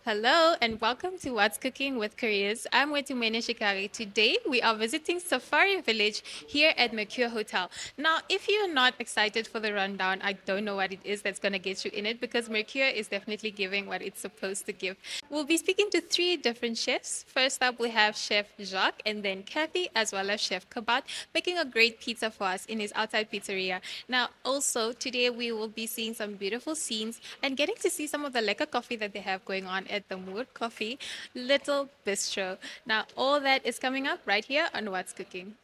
Hello and welcome to What's Cooking with Koreas. I'm Wetumene Shikari. Today we are visiting Safari Village here at Mercure Hotel. Now, if you're not excited for the rundown, I don't know what it is that's going to get you in it because Mercure is definitely giving what it's supposed to give. We'll be speaking to three different chefs. First up, we have Chef Jacques and then Kathy as well as Chef Kabat making a great pizza for us in his outside pizzeria. Now, also today we will be seeing some beautiful scenes and getting to see some of the lekker coffee that they have going on at the Mood Coffee Little Bistro. Now, all that is coming up right here on What's Cooking.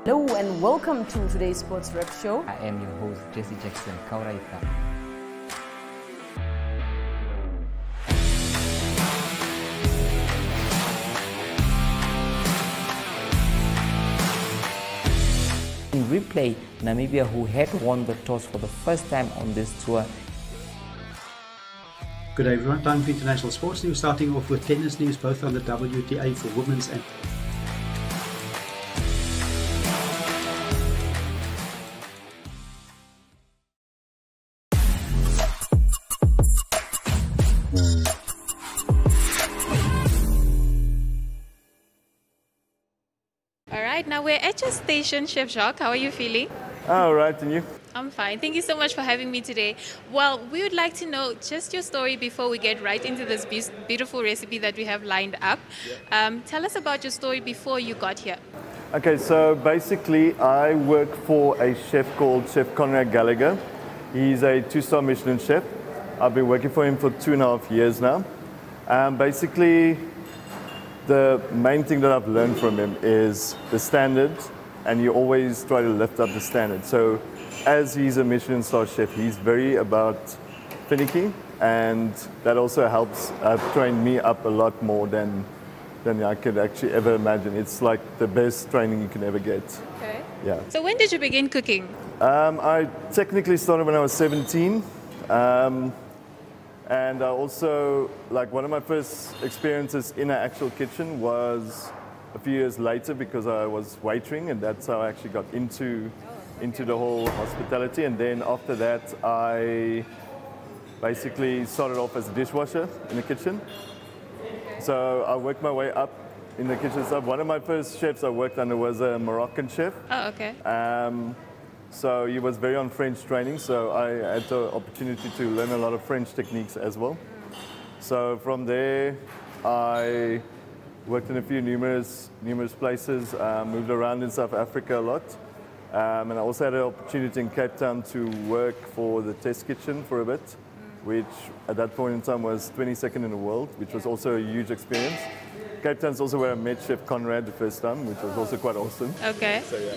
Hello and welcome to today's Sports Rep Show. I am your host, Jesse Jackson Kauraita. In replay, Namibia, who had won the toss for the first time on this tour. Good day everyone, time for international sports news, starting off with tennis news, both on the WTA for women's and Now we're at your station, Chef Jacques. How are you feeling? All right, and you? I'm fine. Thank you so much for having me today. Well, we would like to know just your story before we get right into this beautiful recipe that we have lined up. Tell us about your story before you got here. Okay, so basically I work for a chef called Chef Conrad Gallagher. He's a 2-star Michelin chef. I've been working for him for 2.5 years now. Basically, the main thing that I've learned from him is the standard, and you always try to lift up the standard. So as he's a Michelin star chef, he's very about finicky, and that also helps train me up a lot more than I could actually ever imagine. It's like the best training you can ever get. Okay. Yeah. So when did you begin cooking? I technically started when I was 17. And I also, like, one of my first experiences in an actual kitchen was a few years later because I was waitering, and that's how I actually got into the whole hospitality. And then after that, I basically started off as a dishwasher in the kitchen. So I worked my way up in the kitchen. So one of my first chefs I worked under was a Moroccan chef. Oh, okay. So he was very on French training, so I had the opportunity to learn a lot of French techniques as well. So from there, I worked in a few numerous places, moved around in South Africa a lot. And I also had an opportunity in Cape Town to work for the test kitchen for a bit, which at that point in time was 22nd in the world, which was also a huge experience. Cape Town's also where I met Chef Conrad the first time, which was also quite awesome. Okay. So yeah.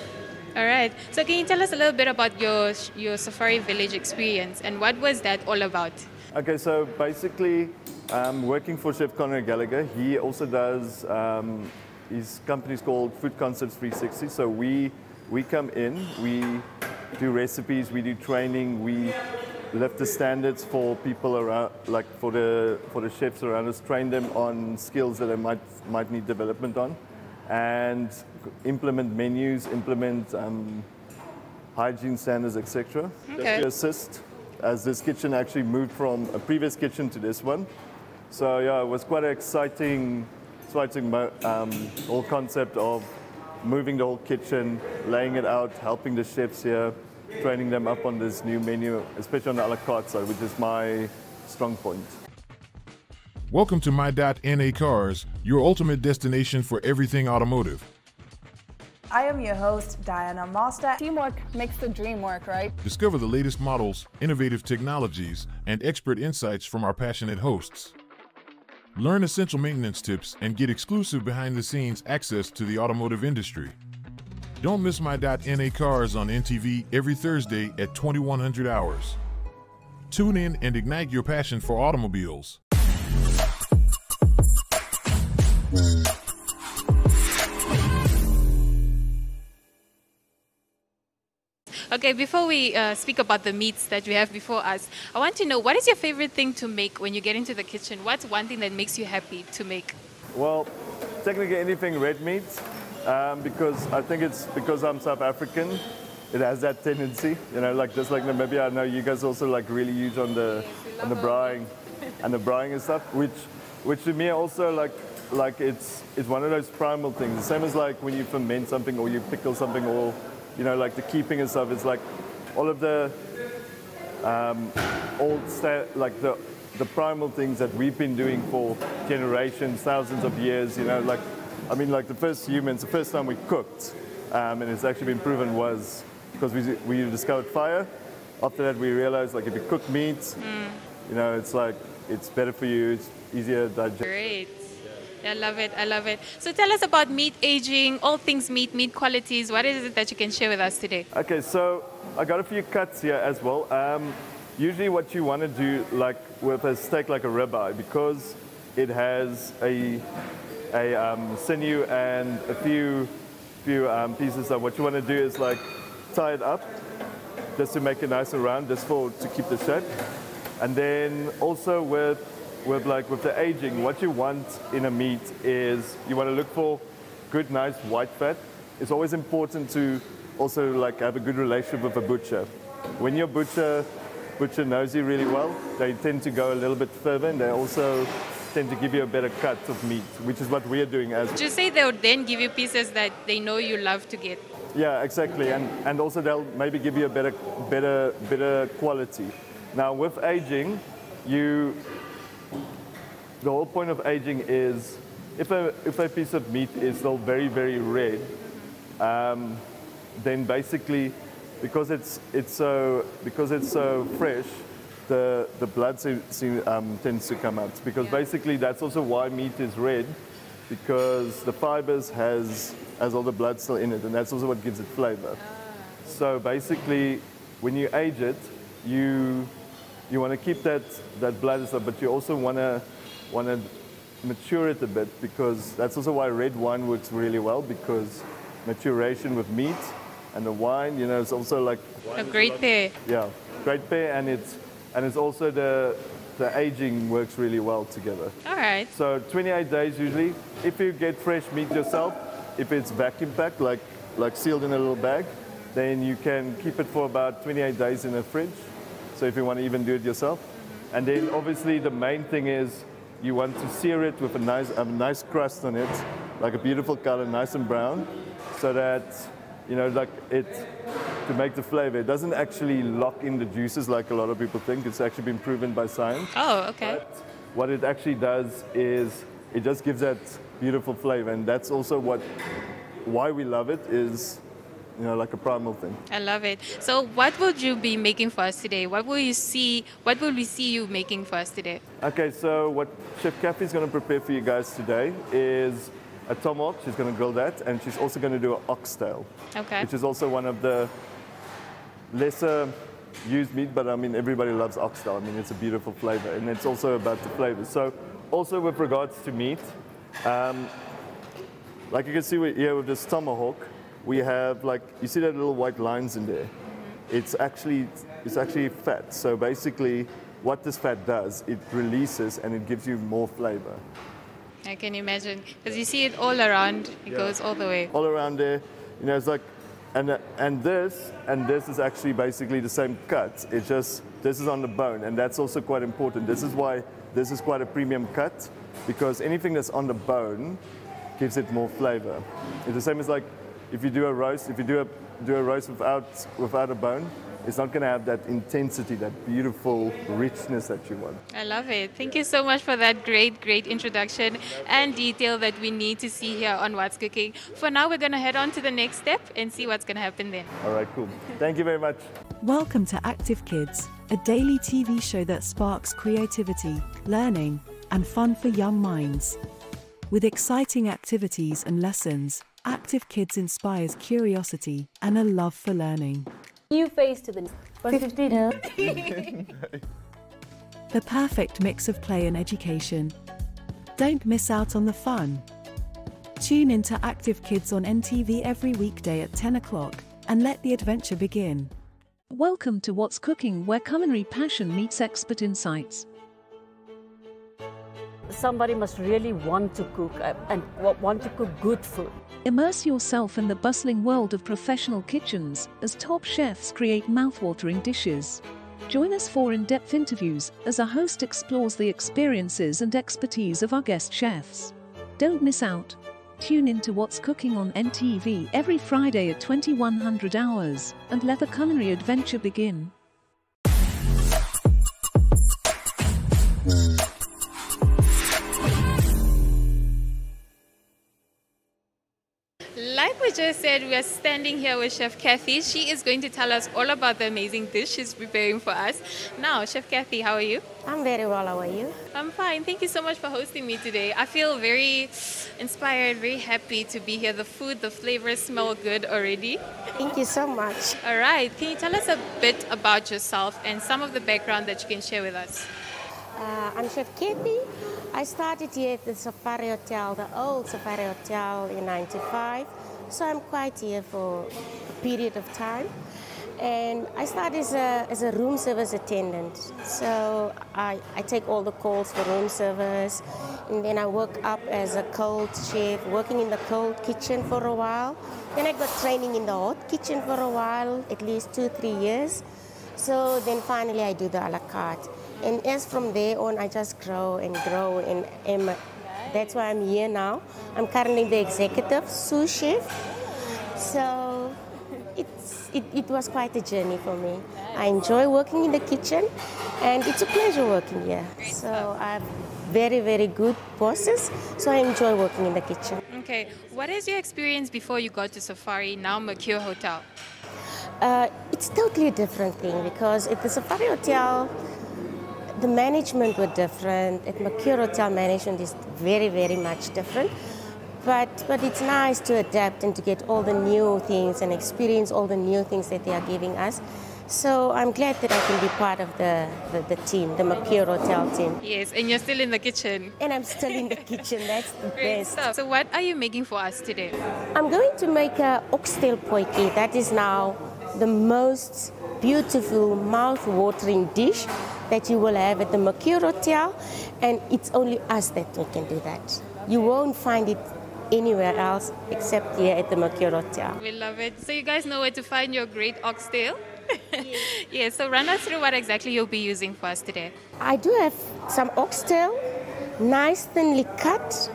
All right. So can you tell us a little bit about your Safari Village experience and what was that all about? Okay, so basically, working for Chef Conrad Gallagher, he also does, his company's called Food Concepts 360. So we come in, we do recipes, we do training, we lift the standards for people around, like for the chefs around us, train them on skills that they might need development on, and implement menus, implement hygiene standards, etc. Okay. Just to assist, as this kitchen actually moved from a previous kitchen to this one. So yeah, it was quite an exciting whole concept of moving the whole kitchen, laying it out, helping the chefs here, training them up on this new menu, especially on the a la carte side, which is my strong point. Welcome to My.NA Cars, your ultimate destination for everything automotive. I am your host, Diana Master. Teamwork makes the dream work, right? Discover the latest models, innovative technologies, and expert insights from our passionate hosts. Learn essential maintenance tips and get exclusive behind-the-scenes access to the automotive industry. Don't miss My.NA Cars on NTV every Thursday at 2100 hours. Tune in and ignite your passion for automobiles. Okay, before we speak about the meats that we have before us, I want to know, what is your favorite thing to make when you get into the kitchen? What's one thing that makes you happy to make? Well, technically anything red meat, because I think it's because I'm South African. it has that tendency, you know, like just like Namibia. I know you guys also like really huge on the braaiing and the braaiing and stuff, which to me also like it's one of those primal things. The same as like when you ferment something or you pickle something, or you know, like the keeping and stuff. It's like all of the like the primal things that we've been doing for generations, thousands of years. You know, like I mean, like the first humans, the first time we cooked, and it's actually been proven was because we discovered fire. After that, we realized like if you cook meat, you know, it's like it's better for you. It's easier to digest. Great. I love it. I love it. So tell us about meat aging, all things meat qualities. What is it that you can share with us today? Okay, so I got a few cuts here as well. Usually what you want to do, like with a steak like a ribeye, because it has a sinew and a few pieces of what you want to do is like tie it up just to make it nice and round, just to keep the shape. And then also with the aging, what you want in a meat is you want to look for good, nice white fat. It's always important to also like have a good relationship with a butcher. When your butcher knows you really well, they tend to go a little bit further, and they also tend to give you a better cut of meat, which is what we are doing as. Did you say they would then give you pieces that they know you love to get? Yeah, exactly, and also they'll maybe give you a better quality. Now with aging, the whole point of aging is if a piece of meat is still very, very red, then basically because it's so fresh, the blood tends to come out. Because basically that's also why meat is red, because the fibers has all the blood still in it, and that's also what gives it flavor. So basically, when you age it, you want to keep that blood and stuff, but you also want to mature it a bit, because that's also why red wine works really well, because maturation with meat and the wine, you know, it's also like a great pair. Yeah, great pair, and it's also the aging works really well together. All right. So 28 days usually. If you get fresh meat yourself, if it's vacuum packed, like sealed in a little bag, then you can keep it for about 28 days in the fridge. So if you want to even do it yourself. And then obviously the main thing is you want to sear it with a nice crust on it, like a beautiful color, nice and brown, so that, you know, like to make the flavor. It doesn't actually lock in the juices like a lot of people think. It's actually been proven by science. Oh, okay. But what it actually does is it just gives that beautiful flavor, and that's also why we love it, is, you know, like a primal thing. I love it. So what would you be making for us today? What will we see you making for us today? Okay, so what Chef Kathy is going to prepare for you guys today is a tomahawk. She's going to grill that, and she's also going to do an oxtail. Okay. Which is also one of the lesser used meat, but I mean, everybody loves oxtail. I mean, it's a beautiful flavor, and it's also about the flavor. So also with regards to meat, like you can see here with this tomahawk, we have, like, you see that little white lines in there? It's actually fat. So basically what this fat does, it releases and it gives you more flavor. I can imagine, because you see it all around. It goes all the way. All around there, you know, it's like, and this is actually basically the same cut. It's just, this is on the bone, and that's also quite important. This is why this is quite a premium cut, because anything that's on the bone gives it more flavor. It's the same as like, if you do a roast, without a bone, it's not going to have that intensity, that beautiful richness that you want. I love it. Thank you so much for that great introduction and detail that we need to see here on What's Cooking. For now, we're going to head on to the next step and see what's going to happen then. All right, cool. Thank you very much. Welcome to Active Kids, a daily TV show that sparks creativity, learning, and fun for young minds. With exciting activities and lessons, Active Kids inspires curiosity and a love for learning. New face to the 15. The perfect mix of play and education. Don't miss out on the fun. Tune into Active Kids on NTV every weekday at 10 o'clock and let the adventure begin. Welcome to What's Cooking, where culinary passion meets expert insights. Somebody must really want to cook and want to cook good food. Immerse yourself in the bustling world of professional kitchens as top chefs create mouth-watering dishes. Join us for in-depth interviews as our host explores the experiences and expertise of our guest chefs. Don't miss out. Tune in to What's Cooking on NTV every Friday at 2100 hours and let the culinary adventure begin. Like we just said, we are standing here with Chef Kathy. She is going to tell us all about the amazing dish she's preparing for us. Now, Chef Kathy, how are you? I'm very well, how are you? I'm fine. Thank you so much for hosting me today. I feel very inspired, very happy to be here. The food, the flavors smell good already. Thank you so much. All right. Can you tell us a bit about yourself and some of the background that you can share with us? I'm Chef Kathy. I started here at the Safari Hotel, the old Safari Hotel in '95. So I'm quite here for a period of time. And I started as a room service attendant. So I take all the calls for room service. And then I work up as a cold chef, working in the cold kitchen for a while. Then I got training in the hot kitchen for a while, at least 2-3 years. So then finally I do the a la carte. And as from there on, I just grow and grow. And that's why I'm here now. I'm currently the executive sous chef. So it was quite a journey for me. I enjoy working in the kitchen, and it's a pleasure working here. So I have very, very good bosses, so I enjoy working in the kitchen. Okay, what is your experience before you got to Safari, now Mercure Hotel? It's totally a different thing because at the Safari Hotel, the management were different. At Mercure Hotel, management is very, very much different. But it's nice to adapt and to get all the new things and experience all the new things that they are giving us. So I'm glad that I can be part of the team, the Mercure Hotel team. Yes, and you're still in the kitchen. And I'm still in the kitchen, that's the Great best. stuff. So what are you making for us today? I'm going to make a oxtail potjie. That is now the most beautiful, mouth-watering dish that you will have at the Mercure Hotel, and it's only us that can do that. You won't find it anywhere else except here at the Mercure Hotel. We love it. So you guys know where to find your great oxtail? Yeah, so run us through what exactly you'll be using for us today. I do have some oxtail, nice thinly cut,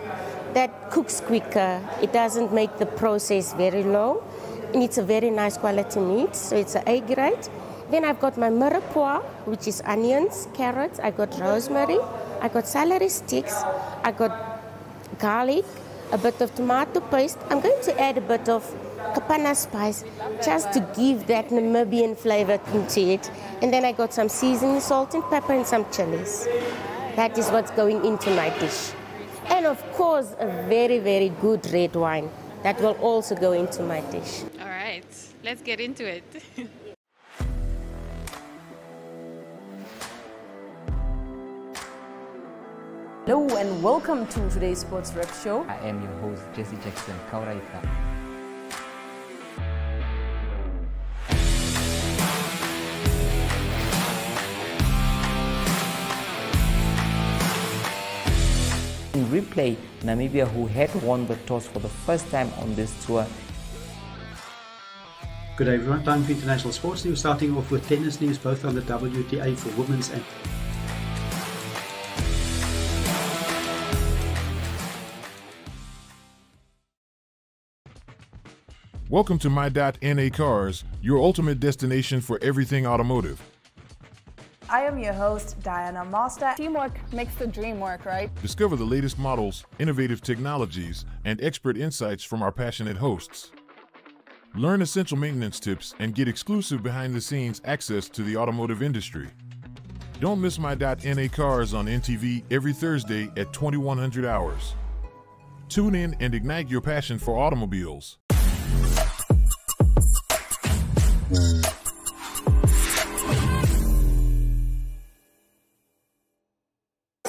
that cooks quicker. It doesn't make the process very long, and it's a very nice quality meat, so it's an A grade. Then I've got my mirepoix, which is onions, carrots, I got rosemary, I got celery sticks, I got garlic, a bit of tomato paste. I'm going to add a bit of kapana spice just to give that Namibian flavor into it. And then I got some seasoning, salt and pepper, and some chilies. That is what's going into my dish. And of course, a very, very good red wine. That will also go into my dish. All right, let's get into it. Hello and welcome to today's Sports Rep Show. I am your host, Jesse Jackson Kauraita. In replay, Namibia, who had won the toss for the first time on this tour. Good day everyone, time for international sports news, starting off with tennis news, both on the WTA for women's and Welcome to My.NA Cars, your ultimate destination for everything automotive. I am your host, Diana Master. Teamwork makes the dream work, right? Discover the latest models, innovative technologies, and expert insights from our passionate hosts. Learn essential maintenance tips and get exclusive behind-the-scenes access to the automotive industry. Don't miss My.NA Cars on NTV every Thursday at 2100 hours. Tune in and ignite your passion for automobiles.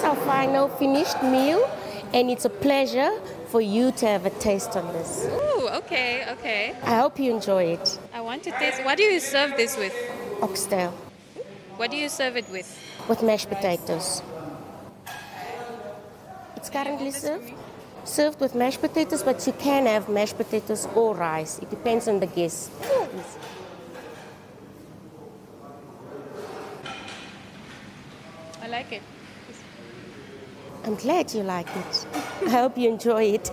Our final finished meal, and it's a pleasure for you to have a taste on this. Ooh, okay, okay. I hope you enjoy it. I want to taste. What do you serve this with? Oxtail What do you serve it with? with mashed potatoes. It's currently served with mashed potatoes, but you can have mashed potatoes or rice. It depends on the guest. I like it. I'm glad you like it. I hope you enjoy it.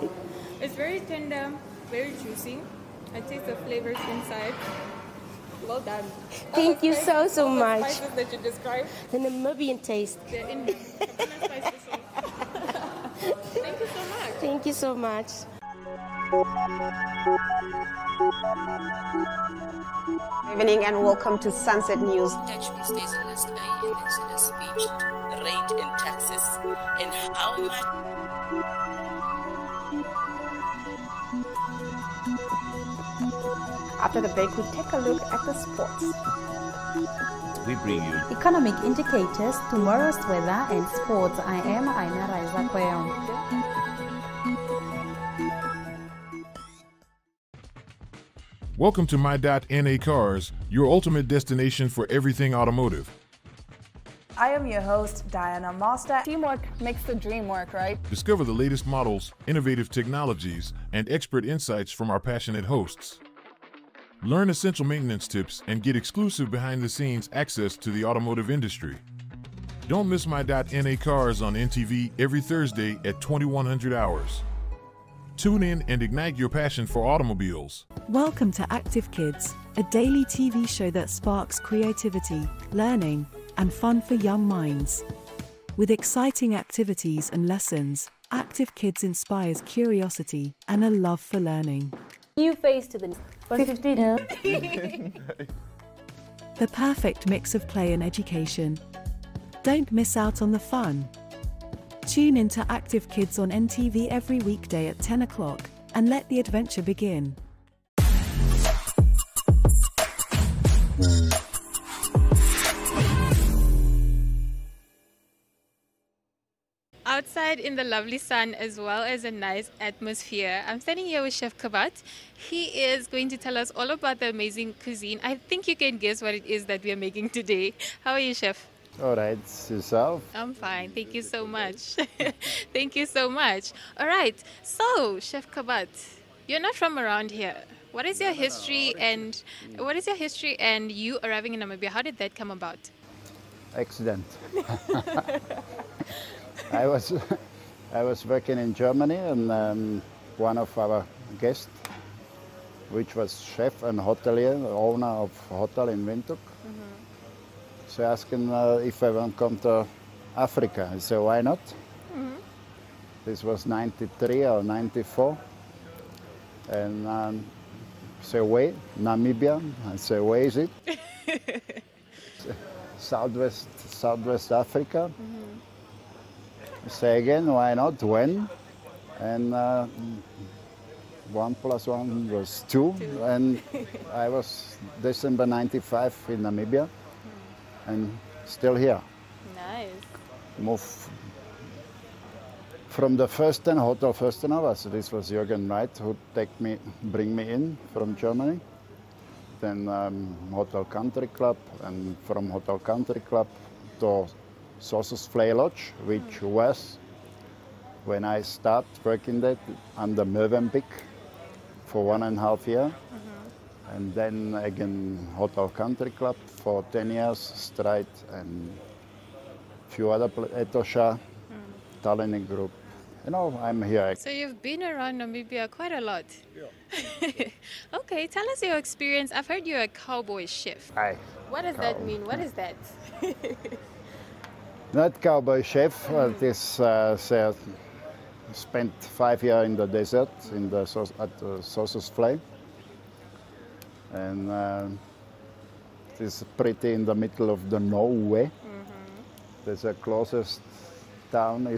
It's very tender, very juicy. I taste the flavors inside. Well done. Thank you so The much. spices that you described, The Namibian taste. they're in here. Thank you so much. Thank you so much. Good evening and welcome to Sunset News. Dutch stationalist mentioned in a speech the rate in taxes and how much. After the break, we take a look at the sports. We bring you economic indicators, tomorrow's weather, and sports. I am Aina Raiza Kweo. Welcome to My.NA Cars, your ultimate destination for everything automotive. I am your host, Diana Master. Teamwork makes the dream work, right? Discover the latest models, innovative technologies, and expert insights from our passionate hosts. Learn essential maintenance tips and get exclusive behind-the-scenes access to the automotive industry. Don't miss My.NA Cars on NTV every Thursday at 2100 hours. Tune in and ignite your passion for automobiles. Welcome to Active Kids, a daily TV show that sparks creativity, learning, and fun for young minds. With exciting activities and lessons, Active Kids inspires curiosity and a love for learning. New face to the 15. The perfect mix of play and education. Don't miss out on the fun. Tune in to Active Kids on NTV every weekday at 10 o'clock and let the adventure begin. Outside in the lovely sun as well as a nice atmosphere, I'm standing here with Chef Kabat. He is going to tell us all about the amazing cuisine. I think you can guess what it is that we are making today. How are you, Chef? All right, yourself? I'm fine. Thank you so much. Thank you so much. All right. So, Chef Kabat, you're not from around here. What is your history and you arriving in Namibia? How did that come about? Accident. I was working in Germany, and one of our guests, which was chef and hotelier, owner of a hotel in Windhoek, so asking if I want to come to Africa. I said, why not? This was 93 or 94. And say, where? Namibia. I said, where is it? Southwest Africa. Say again, why not? When? And 1 + 1 was 2. And I was December 95 in Namibia and still here. Nice. Moved from the Hotel Fürstenau. So this was Jürgen Wright who bring me in from Germany. Then Hotel Country Club, and from Hotel Country Club to Sossus Flay Lodge, which was, when I started working there, under Mövenpick for 1.5 years. And then again Hotel Country Club for 10 years straight, and a few other Etosha, Tallinn Group. You know, I'm here. So you've been around Namibia quite a lot. Yeah. Okay, tell us your experience. I've heard you're a cowboy chef. Aye. What does that mean? What is that? Not cowboy chef. Spent 5 years in the desert at the Sossus Flay. And it's pretty in the middle of the nowhere. There's a closest town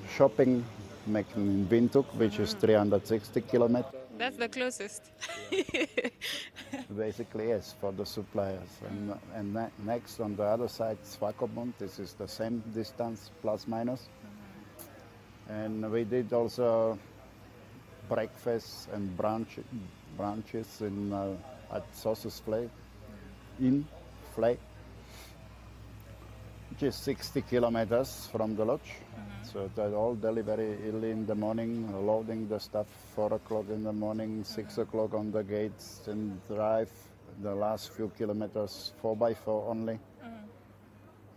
shopping making in Windhoek, which is 360 kilometers. That's the closest. Basically, yes, for the suppliers. And next on the other side, Swakopmund. This is the same distance, plus minus. And we did also breakfast and brunches in at Sossus Flay, in Flay. just 60 kilometers from the lodge. So that all delivery early in the morning, loading the stuff 4 o'clock in the morning, 6 o'clock on the gates, and drive the last few kilometers 4x4 only.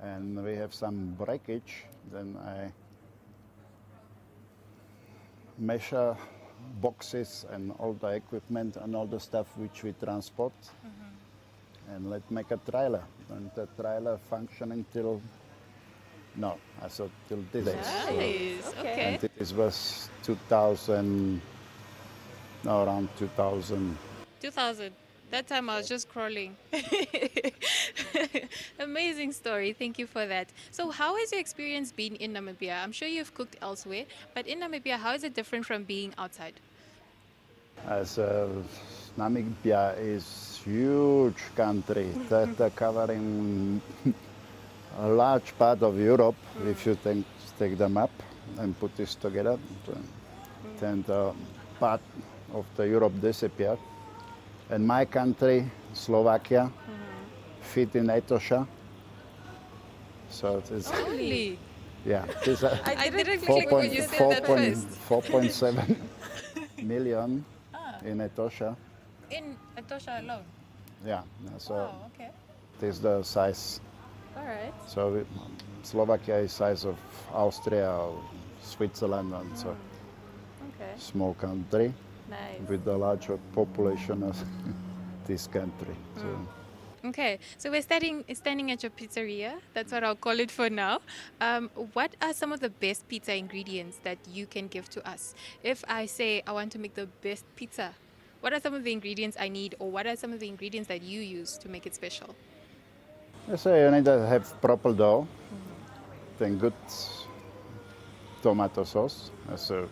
And we have some breakage, then I measure boxes and all the equipment and all the stuff which we transport. And let's make a trailer. And the trailer functioning till till this day. Nice. Okay. And this was 2000, around 2000. 2000. That time I was just crawling. Amazing story. Thank you for that. So how has your experience been in Namibia? I'm sure you've cooked elsewhere, but in Namibia, how is it different from being outside? As Namibia is huge country that covering a large part of Europe. If you take the map and put this together, then the part of the Europe disappeared. And my country, Slovakia, fit in Etosha. So it's Really? yeah, I didn't click when you said that first. 4.7 million in Etosha. In Etosha alone? Yeah, so Oh, okay. this is the size. All right. So Slovakia is size of Austria or Switzerland, and so Okay. small country Nice. with the larger population of this country. So Okay, so we're standing at your pizzeria. That's what I'll call it for now. What are some of the best pizza ingredients that you can give to us? If I say I want to make the best pizza, what are some of the ingredients I need, or what are some of the ingredients that you use to make it special? so you need to have proper dough, then good tomato sauce, so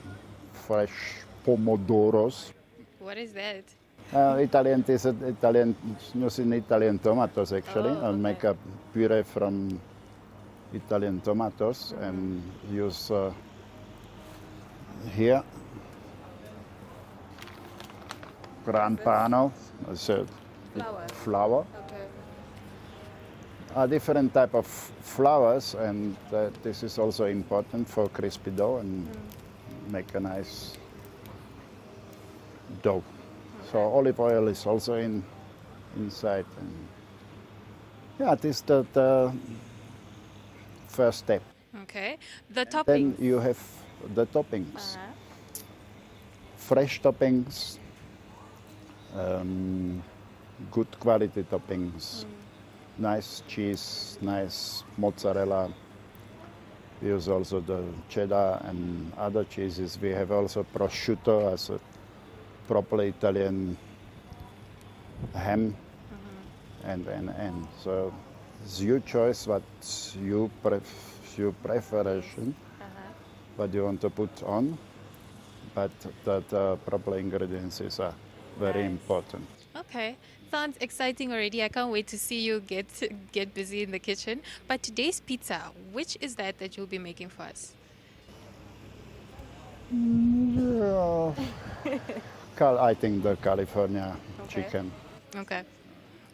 fresh pomodoros. What is that? Italian using Italian tomatoes actually, and make a puree from Italian tomatoes and use here gran pano, so flour. Okay. A different type of flours, and this is also important for crispy dough and make a nice dough. So olive oil is also inside. And yeah, this is the first step. Okay. The toppings. Then you have the toppings. Fresh toppings, good quality toppings, nice cheese, nice mozzarella. We use also the cheddar and other cheeses. We have also prosciutto as a proper Italian ham, and so it's your choice what you preparation, what you want to put on, but the proper ingredients is very important. Okay, sounds exciting already. I can't wait to see you get busy in the kitchen. But today's pizza, which is that you'll be making for us? Yeah. I think the California chicken. Okay.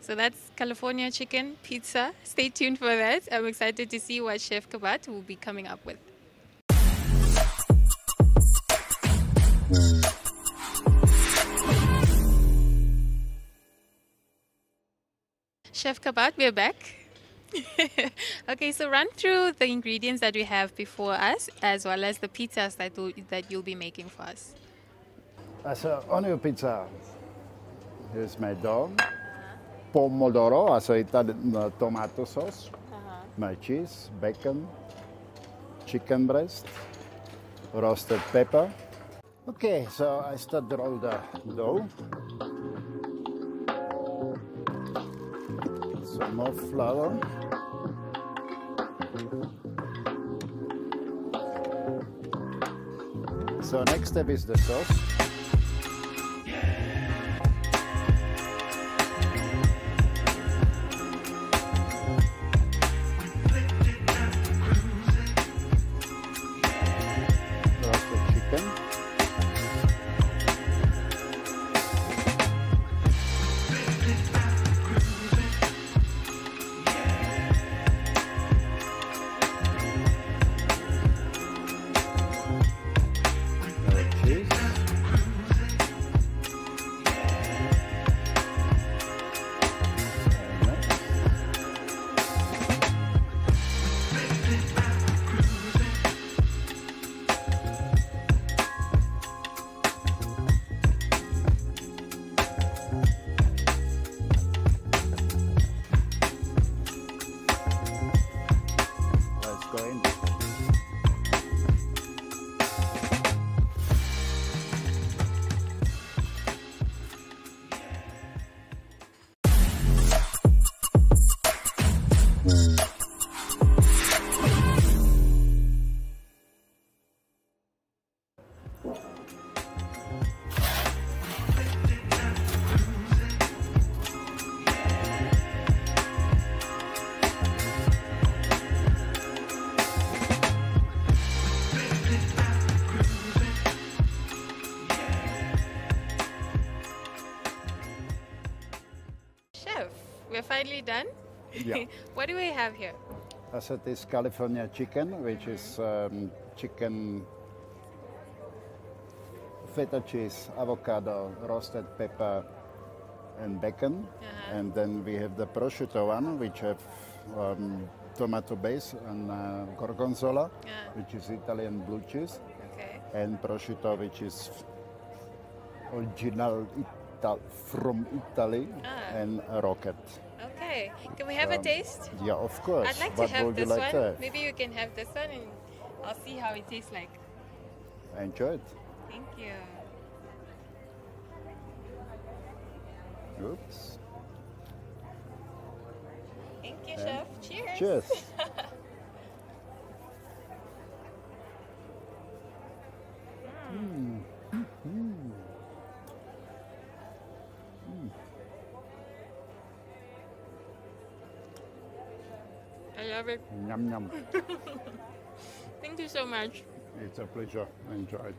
So that's California chicken pizza. Stay tuned for that. I'm excited to see what Chef Kabat will be coming up with. Chef Kabat, we're back. Okay, so run through the ingredients that we have before us, as well as the pizzas that you'll be making for us. So on your pizza, here's my dough, pomodoro, so Italian tomato sauce, my cheese, bacon, chicken breast, roasted pepper. Okay, so I start to roll the dough. Some more flour. So next step is the sauce. Chef, we're finally done. Yeah. What do we have here? I said this California chicken, which is chicken, feta cheese, avocado, roasted pepper, and bacon. And then we have the prosciutto one, which have tomato base and gorgonzola, which is Italian blue cheese. Okay. And prosciutto, which is original from Italy, and a rocket. Okay. Can we have a taste? Yeah, of course. I'd like What to have would you this like one. to have? Maybe you can have this one and I'll see how it tastes like. Enjoy it. Thank you. Oops. Thank you, And Chef. Cheers. Cheers. I love it. Yum, yum. Thank you so much. It's a pleasure. Enjoy it.